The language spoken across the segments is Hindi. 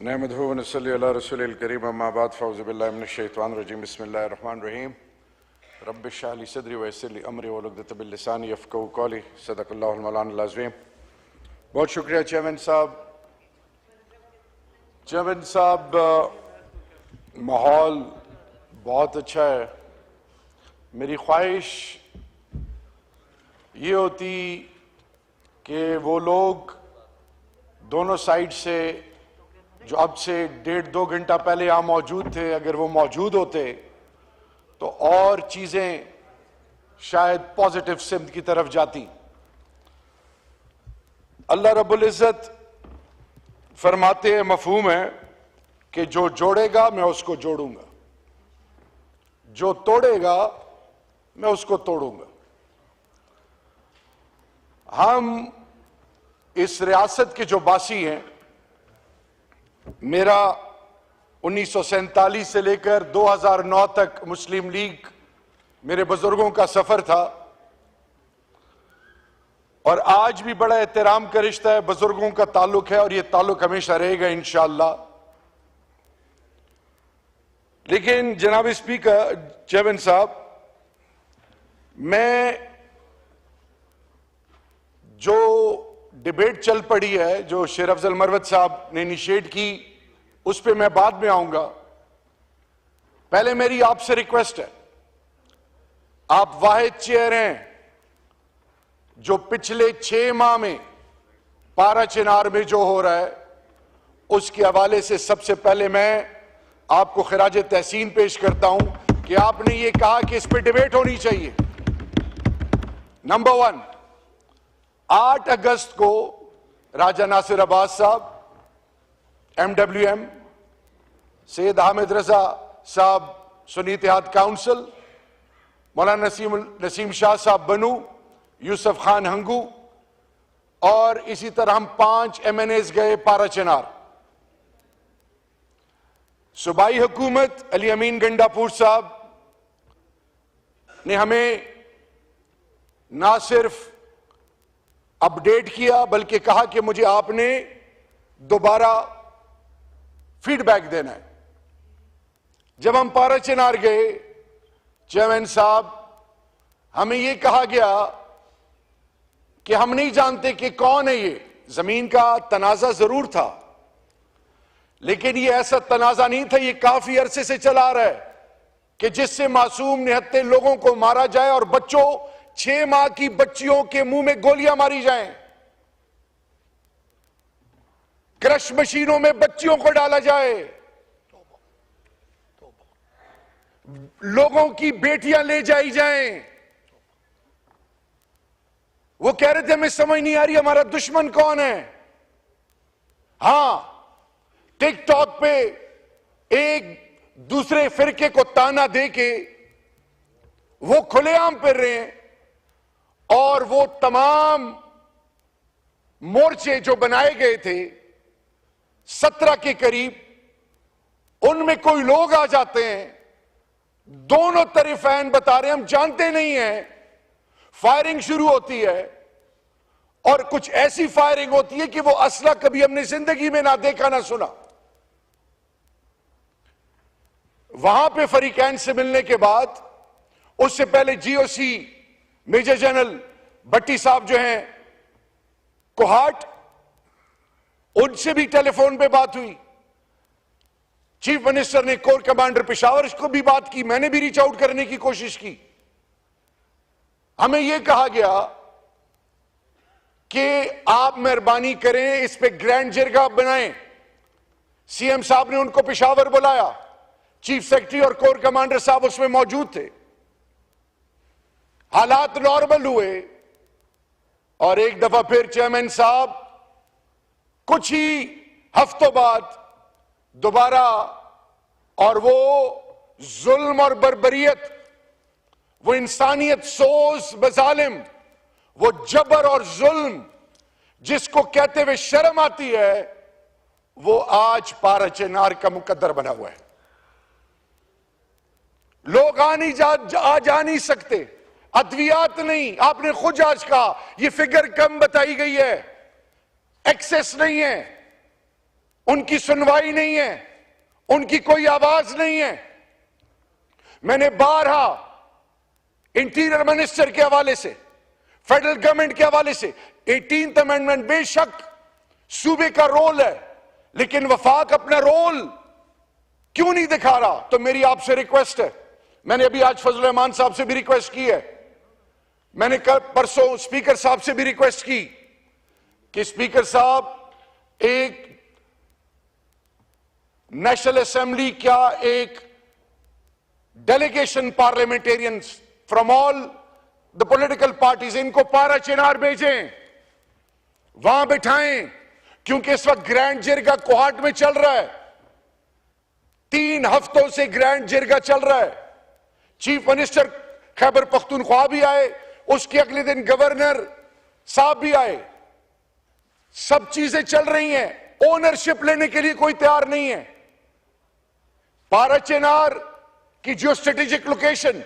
नहमदुहु व नसल्ली अला रसूलिल करीम अम्मा बाद फ़अऊज़ु बिल्लाहि मिनश शैतानिर रजीम बिस्मिल्लाहिर रहमानिर रहीम रब्बि इश्रह ली सदरी व यस्सिर ली अमरी वहलुल उक़दतम मिन लिसानी यफ़क़हू क़ौली सदक़ल्लाहुल मौलानाल अज़ीम। बहुत शुक्रिया चेयरमैन साहब, माहौल बहुत अच्छा है। मेरी ख्वाहिश ये होती कि वो लोग दोनों साइड से जो अब से 1.5-2 घंटा पहले यहां मौजूद थे, अगर वो मौजूद होते तो और चीजें शायद पॉजिटिव सिम्त की तरफ जाती। अल्लाह रब्बुल इज़्ज़त फरमाते हैं, मफहूम है कि जो जोड़ेगा मैं उसको जोड़ूंगा, जो तोड़ेगा मैं उसको तोड़ूंगा। हम इस रियासत के जो बासी हैं, मेरा 1947 से लेकर 2009 तक मुस्लिम लीग मेरे बुजुर्गों का सफर था और आज भी बड़ा एहतराम का रिश्ता है, बुजुर्गों का ताल्लुक है और यह ताल्लुक हमेशा रहेगा इंशाअल्लाह। लेकिन जनाब स्पीकर, चेयरमैन साहब, मैं जो डिबेट चल पड़ी है, जो शेर अफजल मरवत साहब ने इनिशिएट की, उस पे मैं बाद में आऊंगा। पहले मेरी आपसे रिक्वेस्ट है, आप वाहिद चेयर हैं जो पिछले 6 माह में पारा चिनार में जो हो रहा है उसके हवाले से सबसे पहले मैं आपको खिराज तहसीन पेश करता हूं कि आपने ये कहा कि इस पे डिबेट होनी चाहिए। नंबर 1, 8 अगस्त को राजा नासिर अब्बास साहब, MWM, सैयद हामिद रजा साहब, सुन्नी इत्तेहाद काउंसिल, मौलाना नसीम शाह साहब बनू, यूसुफ खान हंगू और इसी तरह हम 5 MNAs गए पारा चिनार। सूबाई हुकूमत अली अमीन गंडापुर साहब ने हमें ना सिर्फ अपडेट किया बल्कि कहा कि मुझे आपने दोबारा फीडबैक देना है। जब हम पारा चिनार गए, चेयरमैन साहब, हमें यह कहा गया कि हम नहीं जानते कि कौन है ये। जमीन का तनाजा जरूर था लेकिन ये ऐसा तनाजा नहीं था, ये काफी अरसे से चला आ रहा है कि जिससे मासूम निहत्ते लोगों को मारा जाए और बच्चों, 6 माह की बच्चियों के मुंह में गोलियां मारी जाएं, क्रश मशीनों में बच्चियों को डाला जाए, लोगों की बेटियां ले जाई जाएं। वो कह रहे थे हमें समझ नहीं आ रही हमारा दुश्मन कौन है। हां, टिकटॉक पे एक दूसरे फिरके को ताना दे के वो खुलेआम फिर रहे हैं और वो तमाम मोर्चे जो बनाए गए थे 17 के करीब, उनमें कोई लोग आ जाते हैं, दोनों तरफ फैन बता रहे हैं हम जानते नहीं हैं, फायरिंग शुरू होती है और कुछ ऐसी फायरिंग होती है कि वो असला कभी हमने जिंदगी में ना देखा ना सुना। वहां पे फरीकैन से मिलने के बाद, उससे पहले GOC मेजर जनरल भट्टी साहब जो हैं कोहाट, उनसे भी टेलीफोन पे बात हुई। चीफ मिनिस्टर ने कोर कमांडर पेशावर को भी बात की, मैंने भी रीच आउट करने की कोशिश की। हमें यह कहा गया कि आप मेहरबानी करें, इस पे ग्रैंड जिरगा बनाएं। CM साहब ने उनको पेशावर बुलाया, चीफ सेक्रेटरी और कोर कमांडर साहब उसमें मौजूद थे। हालात नॉर्मल हुए और एक दफा फिर चेयरमैन साहब कुछ ही हफ्तों बाद दोबारा, और वो जुल्म और बर्बरियत, वो इंसानियत सोज बजालिम, वो जबर और जुल्म जिसको कहते हुए शर्म आती है, वो आज पारा चिनार का मुकद्दर बना हुआ है। लोग आ जा नहीं सकते, अद्वियात नहीं, आपने खुद आज कहा, ये फिगर कम बताई गई है, एक्सेस नहीं है। उनकी सुनवाई नहीं है, उनकी कोई आवाज नहीं है। मैंने बारहा इंटीरियर मिनिस्टर के हवाले से, फेडरल गवर्नमेंट के हवाले से 18th अमेंडमेंट बेशक सूबे का रोल है, लेकिन वफाक अपना रोल क्यों नहीं दिखा रहा? तो मेरी आपसे रिक्वेस्ट है, मैंने अभी आज फजल रहमान साहब से भी रिक्वेस्ट की है, मैंने कल परसों स्पीकर साहब से भी रिक्वेस्ट की कि स्पीकर साहब एक नेशनल असेंबली क्या एक delegation parliamentarians from all the political parties, इनको पारा चिनार भेजें, वहां बिठाएं, क्योंकि इस वक्त ग्रैंड जिरगा कोहाट में चल रहा है। 3 हफ्तों से ग्रैंड जिरगा चल रहा है। चीफ मिनिस्टर खैबर पख्तूनख्वा भी आए, उसके अगले दिन गवर्नर साहब भी आए, सब चीजें चल रही हैं। ओनरशिप लेने के लिए कोई तैयार नहीं है। पारा चिनार की जो स्ट्रेटेजिक लोकेशन,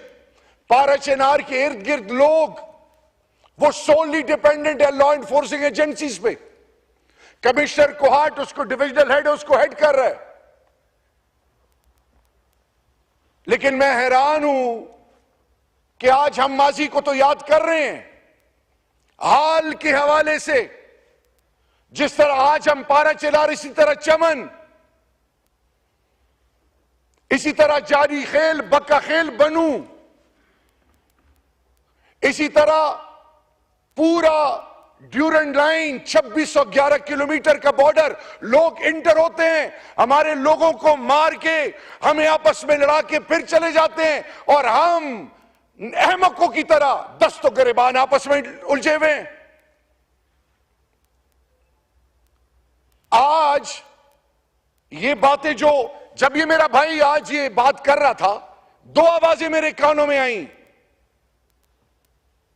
पारा चिनार के इर्द गिर्द लोग वो सोलली डिपेंडेंट है लॉ एनफोर्सिंग एजेंसीज पे। कमिश्नर कोहाट उसको डिविजनल हेड है, उसको हेड कर रहा है। लेकिन मैं हैरान हूं कि आज हम माजी को तो याद कर रहे हैं, हाल के हवाले से जिस तरह आज हम पारा चिनार, इसी तरह चमन, इसी तरह जारी खेल, बक्का खेल, बनू, इसी तरह पूरा ड्यूरेंट लाइन 2611 किलोमीटर का बॉर्डर, लोग इंटर होते हैं, हमारे लोगों को मार के हमें आपस में लड़ा के फिर चले जाते हैं, और हम अहमकों की तरह दस्तों गिरबान आपस में उलझे हुए हैं। आज ये बातें जो, जब ये मेरा भाई आज ये बात कर रहा था, 2 आवाजें मेरे कानों में आई।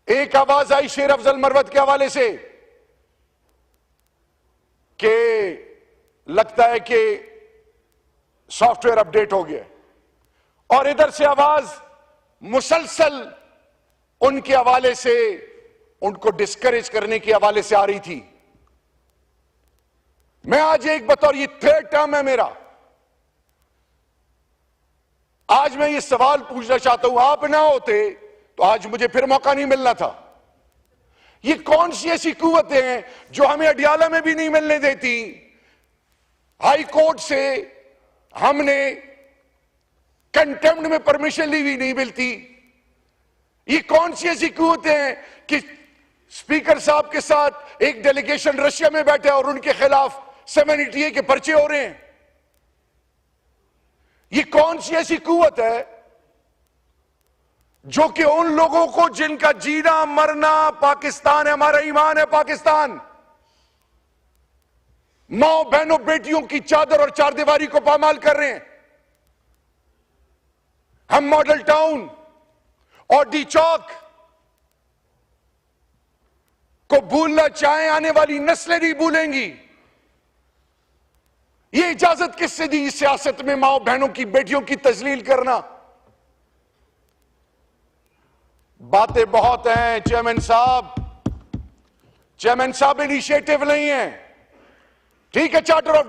एक आवाज आई शेर अफजल मरवत के हवाले से कि लगता है कि सॉफ्टवेयर अपडेट हो गया, और इधर से आवाज मुसलसल उनके हवाले से, उनको डिस्करेज करने के हवाले से आ रही थी। मैं आज एक बतौर, ये 3rd टर्म है मेरा, आज मैं ये सवाल पूछना चाहता हूं, आप ना होते तो आज मुझे फिर मौका नहीं मिलना था। ये कौन सी ऐसी कुव्वतें हैं जो हमें अडियाला में भी नहीं मिलने देती? हाई कोर्ट से हमने कंटेम्प्ट में परमिशन ली हुई नहीं मिलती। ये कौन सी ऐसी कुव्वतें हैं कि स्पीकर साहब के साथ एक डेलीगेशन रशिया में बैठे और उनके खिलाफ 780A के पर्चे हो रहे हैं? ये कौन सी ऐसी कुव्वत है जो कि उन लोगों को जिनका जीना मरना पाकिस्तान है, हमारा ईमान है पाकिस्तान, मां बहनों बेटियों की चादर और चारदीवारी को पामाल कर रहे हैं? हम मॉडल टाउन और डी चौक को भूलना चाहें, आने वाली नस्लें नहीं भूलेंगी। ये इजाजत किससे दी इस सियासत में मां बहनों की बेटियों की तजलील करना? बातें बहुत हैं चेयरमैन साहब इनिशिएटिव नहीं है। ठीक है, चार्टर ऑफ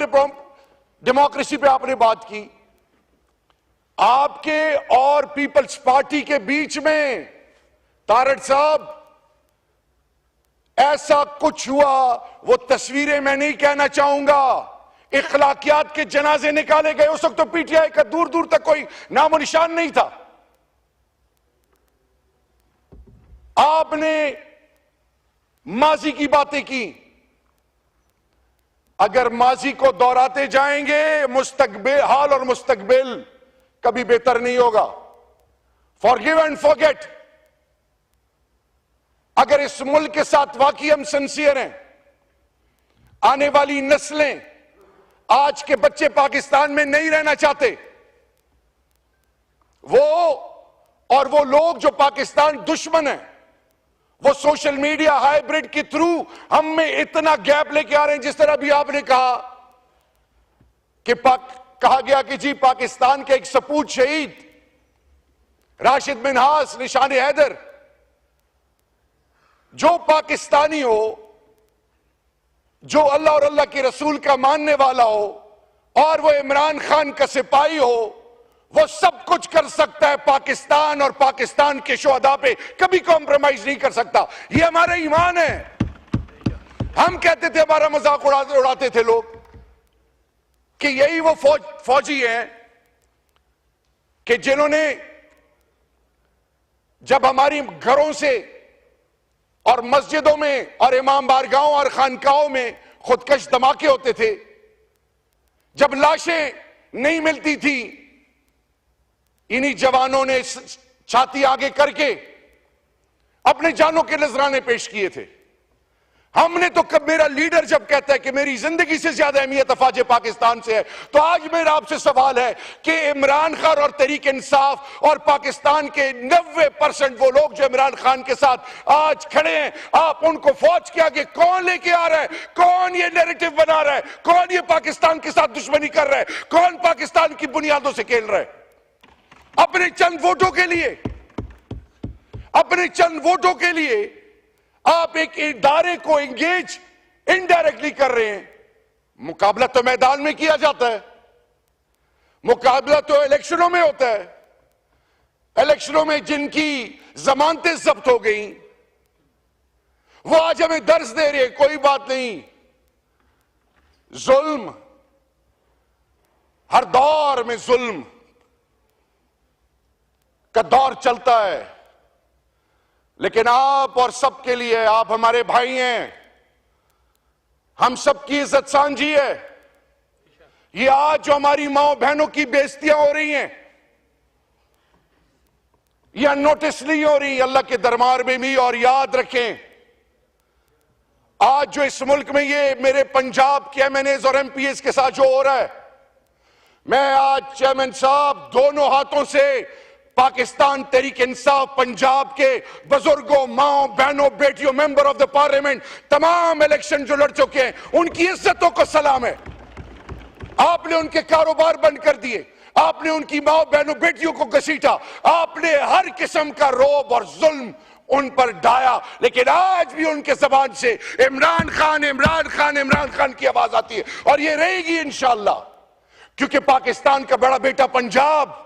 डेमोक्रेसी पे आपने बात की, आपके और पीपल्स पार्टी के बीच में तारड़ साहब ऐसा कुछ हुआ, वो तस्वीरें मैं नहीं कहना चाहूंगा, इखलाकियात के जनाजे निकाले गए, उस वक्त तो पीटीआई का दूर दूर तक कोई नामो निशान नहीं था। आपने माजी की बातें की, अगर माजी को दोहराते जाएंगे मुस्तकबिल, हाल और मुस्तकबिल कभी बेहतर नहीं होगा। Forgive and forget. अगर इस मुल्क के साथ वाकई हम सिंसियर हैं, आने वाली नस्लें, आज के बच्चे पाकिस्तान में नहीं रहना चाहते, वो लोग जो पाकिस्तान दुश्मन है, वो सोशल मीडिया हाइब्रिड के थ्रू हम में इतना गैप लेके आ रहे हैं। जिस तरह भी आपने कहा कि कहा गया कि जी पाकिस्तान के एक सपूत शहीद राशिद मिन्हास, निशान हैदर, जो पाकिस्तानी हो, जो अल्लाह और अल्लाह के रसूल का मानने वाला हो, और वो इमरान खान का सिपाही हो, वो सब कुछ कर सकता है, पाकिस्तान और पाकिस्तान के शुहदा पे कभी कॉम्प्रोमाइज नहीं कर सकता। ये हमारा ईमान है। हम कहते थे, हमारा मजाक उड़ाते थे लोग कि यही वो फौजी हैं कि जिन्होंने जब हमारी घरों से और मस्जिदों में और इमाम बारगाहों और खानकाहों में खुदकश धमाके होते थे, जब लाशें नहीं मिलती थी, इन्हीं जवानों ने छाती आगे करके अपने जानों के नजराने पेश किए थे। हमने तो कब, मेरा लीडर जब कहता है कि मेरी जिंदगी से ज्यादा अहमियत अफवाज पाकिस्तान से है, तो आज मेरा आपसे सवाल है कि इमरान खान और तहरीक इंसाफ और पाकिस्तान के 90% वो लोग जो इमरान खान के साथ आज खड़े हैं, आप उनको फौज के आगे कौन लेके आ रहा है? कौन ये नैरेटिव बना रहा है? कौन ये पाकिस्तान के साथ दुश्मनी कर रहा है? कौन पाकिस्तान की बुनियादों से खेल रहा है? अपने चंद वोटों के लिए, अपने चंद वोटों के लिए आप एक इदारे को एंगेज इनडायरेक्टली कर रहे हैं। मुकाबला तो मैदान में किया जाता है, मुकाबला तो इलेक्शनों में होता है। इलेक्शनों में जिनकी जमानतें जब्त हो गई, वो आज हमें दर्ज दे रहे हैं, कोई बात नहीं, जुल्म, हर दौर में जुल्म का दौर चलता है, लेकिन आप और सबके लिए, आप हमारे भाई हैं, हम सबकी इज्जत सांझी है। ये आज जो हमारी माओ बहनों की बेइज्जतियां हो रही हैं, ये अननोटिस नहीं हो रही अल्लाह के दरबार में भी। और याद रखें, आज जो इस मुल्क में ये मेरे पंजाब के एमएनएज और एमपीएस के साथ जो हो रहा है, मैं आज चेयरमैन साहब दोनों हाथों से पाकिस्तान तहरीक इंसाफ पंजाब के बुजुर्गों, माओ बहनों, बेटियों, मेंबर ऑफ द पार्लियामेंट, तमाम इलेक्शन जो लड़ चुके हैं, उनकी इज्जतों को सलाम है। आपने उनके कारोबार बंद कर दिए, आपने उनकी माओ बहनों बेटियों को घसीटा, आपने हर किस्म का रौब और जुल्म उन पर ढाया, लेकिन आज भी उनके जबान से इमरान खान, इमरान खान, इमरान खान की आवाज आती है। और ये रहेगी इंशाअल्लाह, क्योंकि पाकिस्तान का बड़ा बेटा पंजाब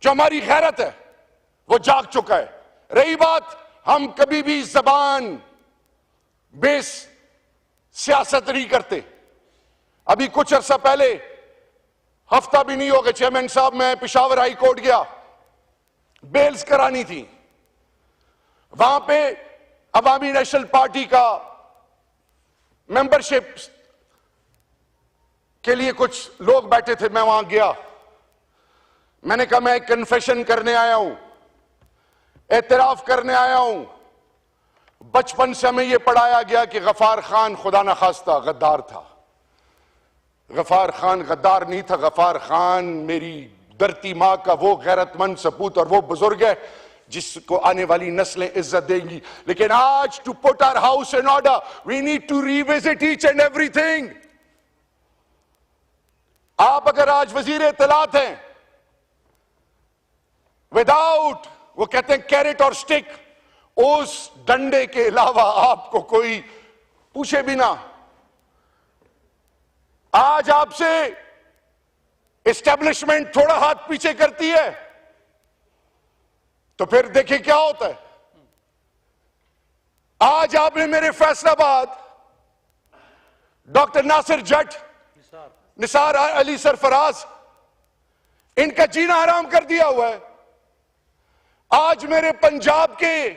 जो हमारी गैरत है, वो जाग चुका है। रही बात, हम कभी भी जबान बेस सियासत नहीं करते। अभी कुछ अर्सा पहले, हफ्ता भी नहीं होगा चेयरमैन साहब, मैं पेशावर हाई कोर्ट गया, बेल्स करानी थी। वहां पे अवामी नेशनल पार्टी का मेंबरशिप के लिए कुछ लोग बैठे थे, मैं वहां गया। मैंने कहा मैं एक कन्फेशन करने आया हूं, एतराफ करने आया हूं। बचपन से हमें यह पढ़ाया गया कि गफार खान खुदा न खास्ता गद्दार था। गफार खान गद्दार नहीं था, गफार खान मेरी धरती मां का वो गैरतमंद सपूत और वो बुजुर्ग है जिसको आने वाली नस्लें इज्जत देंगी। लेकिन आज, to put our house in order, we need to revisit each and everything. आप अगर आज वजीर इत्तलात हैं, विदाउट, वो कहते हैं कैरेट और स्टिक, उस डंडे के अलावा आपको कोई पूछे भी ना। आज आपसे एस्टेब्लिशमेंट थोड़ा हाथ पीछे करती है, तो फिर देखिए क्या होता है। आज आपने मेरे फैसलाबाद डॉक्टर नासिर जट, निसार अली सरफराज, इनका जीना हराम कर दिया हुआ है। आज मेरे पंजाब के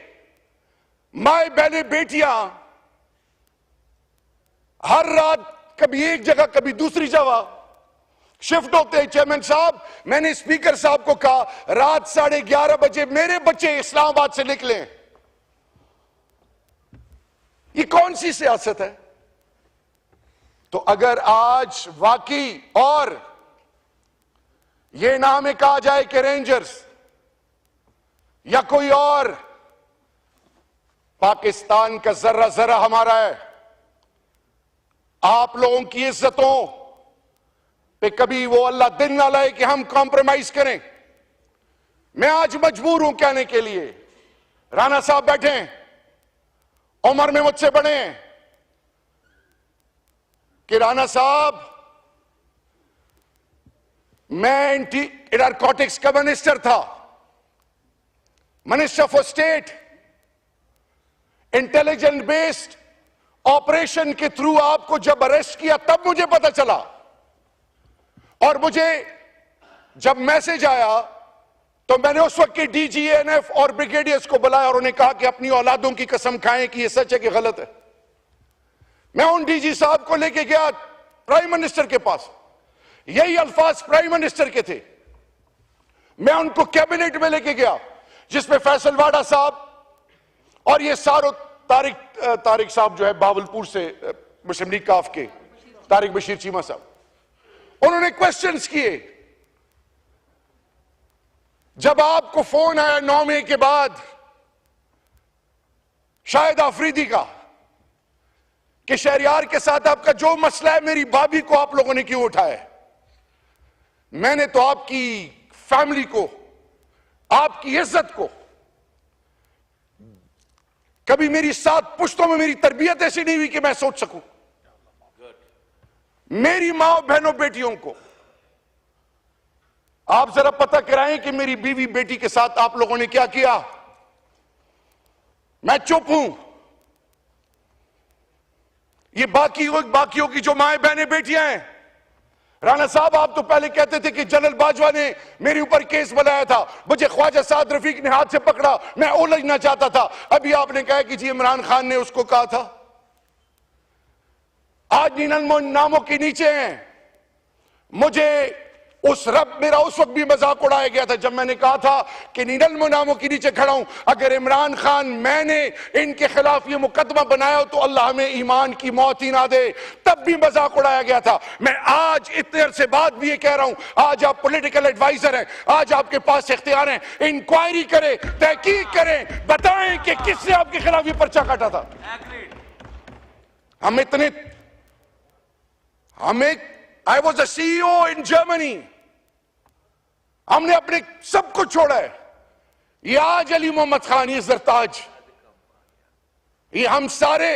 माए बहने बेटियां हर रात कभी एक जगह कभी दूसरी जगह शिफ्ट होते हैं। चेयरमैन साहब, मैंने स्पीकर साहब को कहा रात 11:30 बजे मेरे बच्चे इस्लामाबाद से निकले। ये कौन सी सियासत है? तो अगर आज वाकई और ये ना हमें कहा जाए कि रेंजर्स या कोई और, पाकिस्तान का जर्रा जर्रा हमारा है। आप लोगों की इज्जतों पे कभी वो अल्लाह दिन ना लाए कि हम कॉम्प्रोमाइज करें। मैं आज मजबूर हूं कहने के लिए, राणा साहब बैठे हैं, उम्र में मुझसे बड़े हैं, कि राणा साहब मैं एंटी नारकोटिक्स का मिनिस्टर था, minister for state. Intelligent based operation के थ्रू आपको जब अरेस्ट किया तब मुझे पता चला, और मुझे जब मैसेज आया तो मैंने उस वक्त के डीजीएनएफ और ब्रिगेडियर्स को बुलाया और उन्हें कहा कि अपनी औलादों की कसम खाएं कि यह सच है कि गलत है। मैं उन डीजी साहब को लेके गया प्राइम मिनिस्टर के पास, यही अल्फाज प्राइम मिनिस्टर के थे। मैं उनको कैबिनेट में लेके गया जिसमें फैसल वाडा साहब और ये सारो तारिक साहब जो है बावलपुर से मुस्लिम लीग काफ के, तारिक बशीर चीमा साहब, उन्होंने क्वेश्चंस किए। जब आपको फोन आया 9 मई के बाद शाहिद आफरीदी का कि शहरियार के साथ आपका जो मसला है, मेरी भाभी को आप लोगों ने क्यों उठाया, मैंने तो आपकी फैमिली को, आपकी इज्जत को, कभी मेरी 7 पुश्तों में मेरी तरबियत ऐसी नहीं हुई कि मैं सोच सकूं, मेरी मां बहनों बेटियों को आप जरा पता कराएं कि मेरी बीवी बेटी के साथ आप लोगों ने क्या किया। मैं चुप हूं। ये बाकियों की जो माएं बहनें बेटियां हैं, राणा साहब आप तो पहले कहते थे कि जनरल बाजवा ने मेरे ऊपर केस बनाया था, मुझे ख्वाजा साद रफीक ने हाथ से पकड़ा, मैं उलझना चाहता था। अभी आपने कहा कि जी इमरान खान ने उसको कहा था। आज नीनल नामों के नीचे हैं। मुझे मेरा उस वक्त भी मजाक उड़ाया गया था जब मैंने कहा था कि नीनल नामों के नीचे खड़ा हूं, अगर इमरान खान मैंने इनके खिलाफ ये मुकदमा बनाया हो तो अल्लाह हमें ईमान की मौत ही ना दे, तब भी मजाक उड़ाया गया था। मैं आज इतने अरसे बाद भी ये कह रहा हूं, आज आप पॉलिटिकल एडवाइजर हैं, आज आपके पास इख्तियार हैं, इंक्वायरी करें, तहकीक करें, बताएं कि किसने आपके खिलाफ ये पर्चा काटा था। I was a CEO in Germany, हमने अपने सब कुछ छोड़ा है। ये आज अली मोहम्मद खान, ये जरताज, ये हम सारे,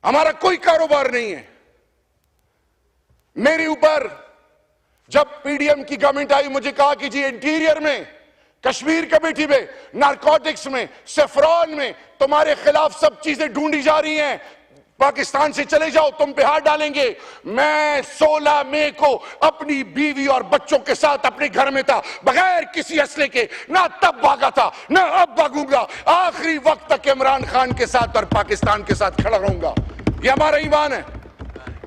हमारा कोई कारोबार नहीं है। मेरे ऊपर जब पीडीएम की गवर्नमेंट आई, मुझे कहा कि जी इंटीरियर में, कश्मीर कमेटी में, नारकोटिक्स में, सेफ्रॉन में तुम्हारे खिलाफ सब चीजें ढूंढी जा रही हैं, पाकिस्तान से चले जाओ, तुम पे हाथ डालेंगे। मैं 16 मई को अपनी बीवी और बच्चों के साथ अपने घर में था, बगैर किसी असले के, ना तब भागा था ना अब भागूंगा, आखिरी वक्त तक इमरान खान के साथ और पाकिस्तान के साथ खड़ा रहूंगा। ये हमारा ईमान है।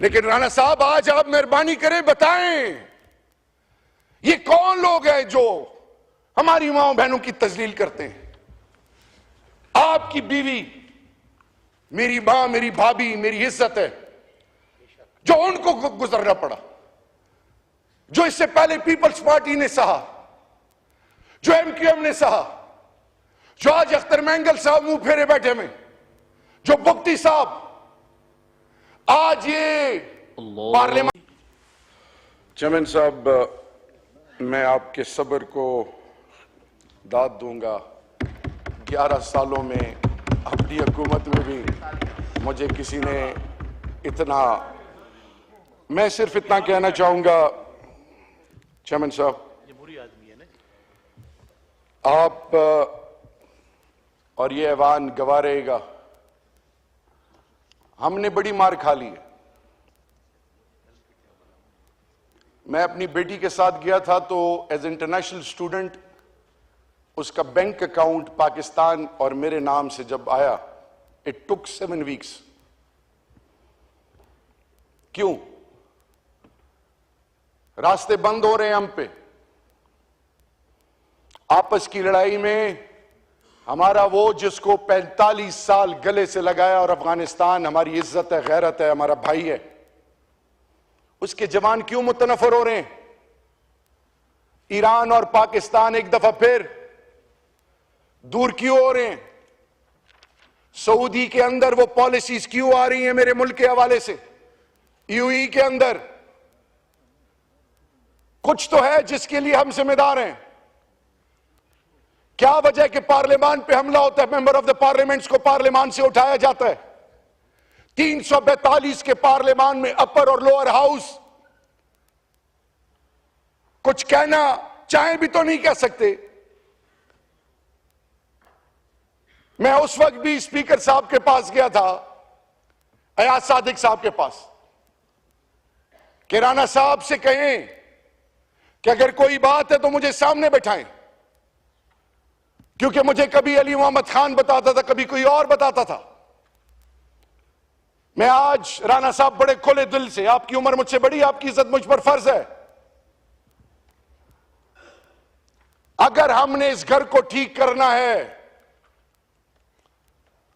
लेकिन राणा साहब आज आप मेहरबानी करें, बताएं ये कौन लोग हैं जो हमारी माओ बहनों की तजलील करते हैं। आपकी बीवी, मेरी मां, मेरी भाभी, मेरी इज्जत है, जो उनको गुजरना पड़ा, जो इससे पहले पीपल्स पार्टी ने सहा, जो MQM ने सहा, जो आज अख्तर मैंगल साहब मुंह फेरे बैठे में, जो बुक्ति साहब, आज ये पार्लियामेंट। चेयरमैन साहब, मैं आपके सब्र को दाद दूंगा। 11 सालों में अपनी हुकूमत में भी मुझे किसी ने इतना, मैं सिर्फ इतना कहना चाहूंगा चेयरमैन साहब, आप और ये ऐवान गवाह रहेगा, हमने बड़ी मार खा ली है। मैं अपनी बेटी के साथ गया था तो एज इंटरनेशनल स्टूडेंट उसका बैंक अकाउंट पाकिस्तान और मेरे नाम से जब आया, इट टुक 7 वीक्स। क्यों? रास्ते बंद हो रहे हैं हम पे। आपस की लड़ाई में हमारा वो जिसको 45 साल गले से लगाया, और अफगानिस्तान हमारी इज्जत है, गैरत है, हमारा भाई है, उसके जवान क्यों मुतनफर हो रहे हैं? ईरान और पाकिस्तान एक दफा फिर दूर क्यों हो रहे हैं? सऊदी के अंदर वो पॉलिसीज क्यों आ रही हैं मेरे मुल्क के हवाले से? यूएई के अंदर कुछ तो है जिसके लिए हम जिम्मेदार हैं। क्या वजह है कि पार्लियामान पे हमला होता है, मेंबर ऑफ द पार्लियामेंट्स को पार्लियामान से उठाया जाता है? 342 के पार्लियामान में अपर और लोअर हाउस कुछ कहना चाहे भी तो नहीं कह सकते। मैं उस वक्त भी स्पीकर साहब के पास गया था, अयाज सादिक साहब के पास, कि राणा साहब से कहें कि अगर कोई बात है तो मुझे सामने बैठाएं, क्योंकि मुझे कभी अली मोहम्मद खान बताता था, कभी कोई और बताता था। मैं आज राणा साहब बड़े खुले दिल से, आपकी उम्र मुझसे बड़ी, आपकी इज्जत मुझ पर फर्ज है, अगर हमने इस घर को ठीक करना है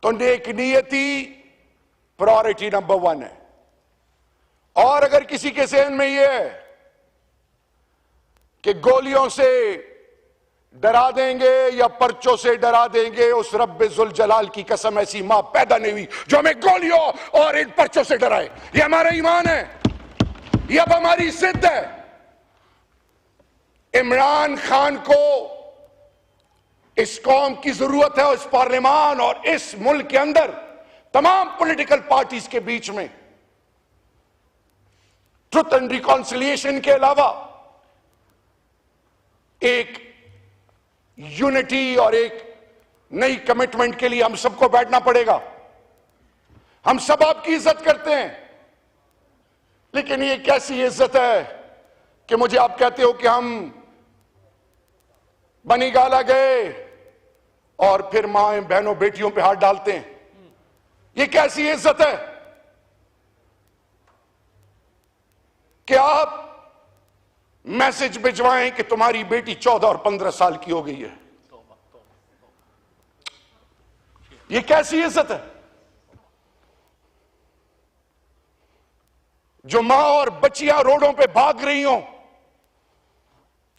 तो नेक नियति प्रायोरिटी नंबर 1 है। और अगर किसी के जहन में यह है कि गोलियों से डरा देंगे या पर्चों से डरा देंगे, उस रब्बे जुल जलाल की कसम, ऐसी मां पैदा नहीं हुई जो हमें गोलियों और इन पर्चों से डराए। ये हमारा ईमान है, ये अब हमारी जिद है। इमरान खान को इस कौम की जरूरत है, इस पार्लियामान और इस मुल्क के अंदर तमाम पॉलिटिकल पार्टीज के बीच में ट्रुथ एंड रिकॉन्सिलिएशन के अलावा एक यूनिटी और एक नई कमिटमेंट के लिए हम सबको बैठना पड़ेगा। हम सब आपकी इज्जत करते हैं, लेकिन ये कैसी इज्जत है कि मुझे आप कहते हो कि हम बनी गाला गए और फिर मां बहनों बेटियों पे हाथ डालते हैं। ये कैसी इज्जत है कि आप मैसेज भिजवाएं कि तुम्हारी बेटी 14 और 15 साल की हो गई है। ये कैसी इज्जत है? जो मां और बच्चियां रोडों पे भाग रही हों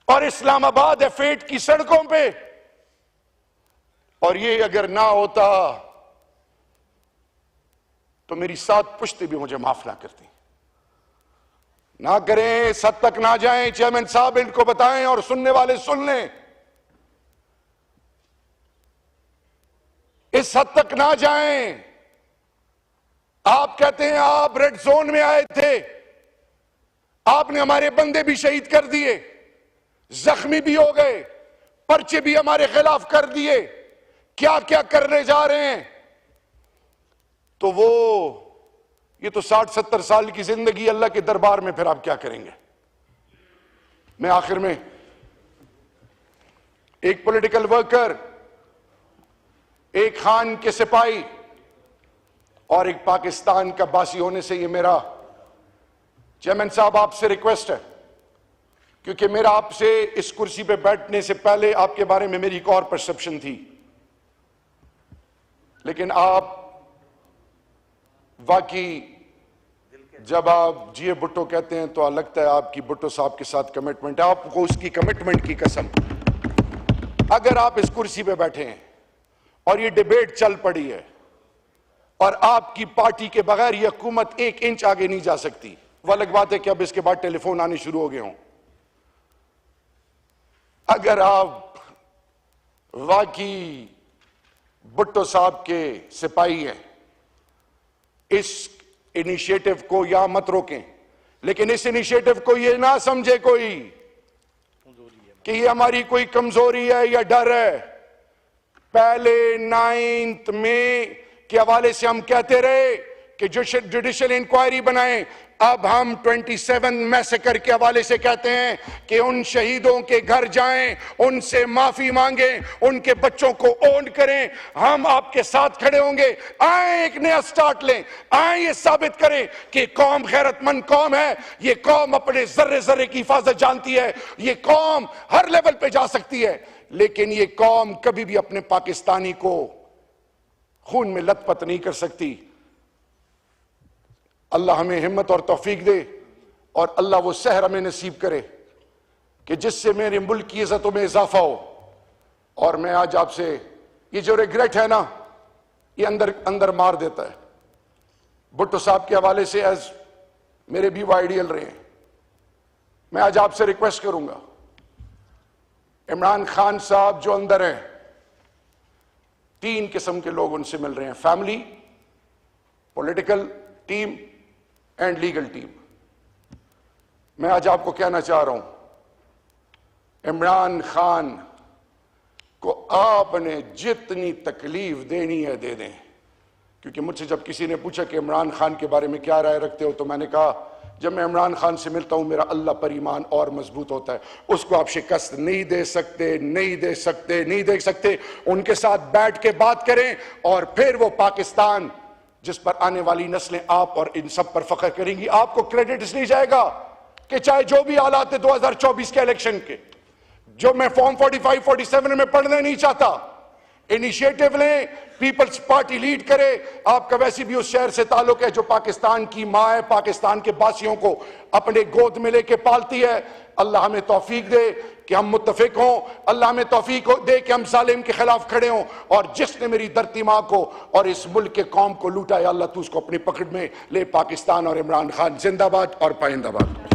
और इस्लामाबाद एफेट की सड़कों पे, और ये अगर ना होता तो मेरी 7 पुश्ते भी मुझे माफ ना करती। ना करें, इस हद तक ना जाएं। चेयरमैन साहब इनको बताएं और सुनने वाले सुन लें, इस हद तक ना जाएं। आप कहते हैं आप रेड जोन में आए थे, आपने हमारे बंदे भी शहीद कर दिए, जख्मी भी हो गए, पर्चे भी हमारे खिलाफ कर दिए, क्या क्या करने जा रहे हैं। तो वो ये तो 60-70 साल की जिंदगी अल्लाह के दरबार में, फिर आप क्या करेंगे? मैं आखिर में, एक पॉलिटिकल वर्कर, एक खान के सिपाही और एक पाकिस्तान का बासी होने से, ये मेरा चेयरमैन साहब आपसे रिक्वेस्ट है, क्योंकि मेरा आपसे इस कुर्सी पे बैठने से पहले आपके बारे में मेरी एक और परसेप्शन थी, लेकिन आप वाकई जब आप जीए भुट्टो कहते हैं तो लगता है आपकी भुट्टो साहब के साथ कमिटमेंट है। आपको उसकी कमिटमेंट की कसम, अगर आप इस कुर्सी पे बैठे हैं और ये डिबेट चल पड़ी है और आपकी पार्टी के बगैर ये हुकूमत 1 इंच आगे नहीं जा सकती, वो अलग बात है कि अब इसके बाद टेलीफोन आने शुरू हो गए हों। अगर आप वाकई भुट्टो साहब के सिपाही हैं, इस इनिशिएटिव को या मत रोकें, लेकिन इस इनिशिएटिव को ये ना समझे कोई कि ये हमारी कोई कमजोरी है या डर है। पहले 9 मई के हवाले से हम कहते रहे कि जुडिशियल इंक्वायरी बनाएं, अब हम 27 मैसेकर के हवाले से कहते हैं कि उन शहीदों के घर जाएं, उनसे माफी मांगें, उनके बच्चों को ओन करें। हम आपके साथ खड़े होंगे। आए एक नया स्टार्ट लें, आए ये साबित करें कि कौम गैरतमंद कौम है, ये कौम अपने जर्रे जर्रे की हिफाजत जानती है, ये कौम हर लेवल पे जा सकती है, लेकिन ये कौम कभी भी अपने पाकिस्तानी को खून में लथपथ नहीं कर सकती। अल्लाह हमें हिम्मत और तौफीक दे और अल्लाह वो सहर हमें नसीब करे कि जिससे मेरे मुल्क की इज्जतों में इजाफा हो। और मैं आज आपसे, ये जो रिग्रेट है ना, ये अंदर अंदर मार देता है। भुट्टो साहब के हवाले से एज मेरे भी वो आइडियल रहे हैं, मैं आज आपसे रिक्वेस्ट करूंगा, इमरान खान साहब जो अंदर हैं, 3 किस्म के लोग उनसे मिल रहे हैं, family, political team and legal team. मैं आज आपको कहना चाह रहा हूं इमरान खान को आपने जितनी तकलीफ देनी है दे दें। क्योंकि मुझसे जब किसी ने पूछा कि इमरान खान के बारे में क्या राय रखते हो, तो मैंने कहा जब मैं इमरान खान से मिलता हूं मेरा अल्लाह पर ईमान और मजबूत होता है। उसको आप शिकस्त नहीं दे सकते, नहीं दे सकते, नहीं दे सकते। उनके साथ बैठ के बात करें और फिर वो पाकिस्तान जिस पर आने वाली नस्लें आप और इन सब पर फख्र करेंगी। आपको क्रेडिट इसलिए जाएगा कि चाहे जो भी हालात है 2024 के इलेक्शन के, जो मैं फॉर्म 45, 47 में पढ़ना नहीं चाहता, इनिशिएटिव लें, पीपल्स पार्टी लीड करे। आपका वैसे भी उस शहर से ताल्लुक है जो पाकिस्तान की मां है, पाकिस्तान के बासियों को अपने गोद में लेके पालती है। अल्लाह हमें तौफीक दे कि हम मुत्तफिक हों, अल्लाह हमें तौफीक दे कि हम जालिम के खिलाफ खड़े हों। और जिसने मेरी धरती माँ को और इस मुल्क के कौम को लूटा है, अल्लाह तू उसको अपनी पकड़ में ले। पाकिस्तान और इमरान खान जिंदाबाद और पाइंदाबाद।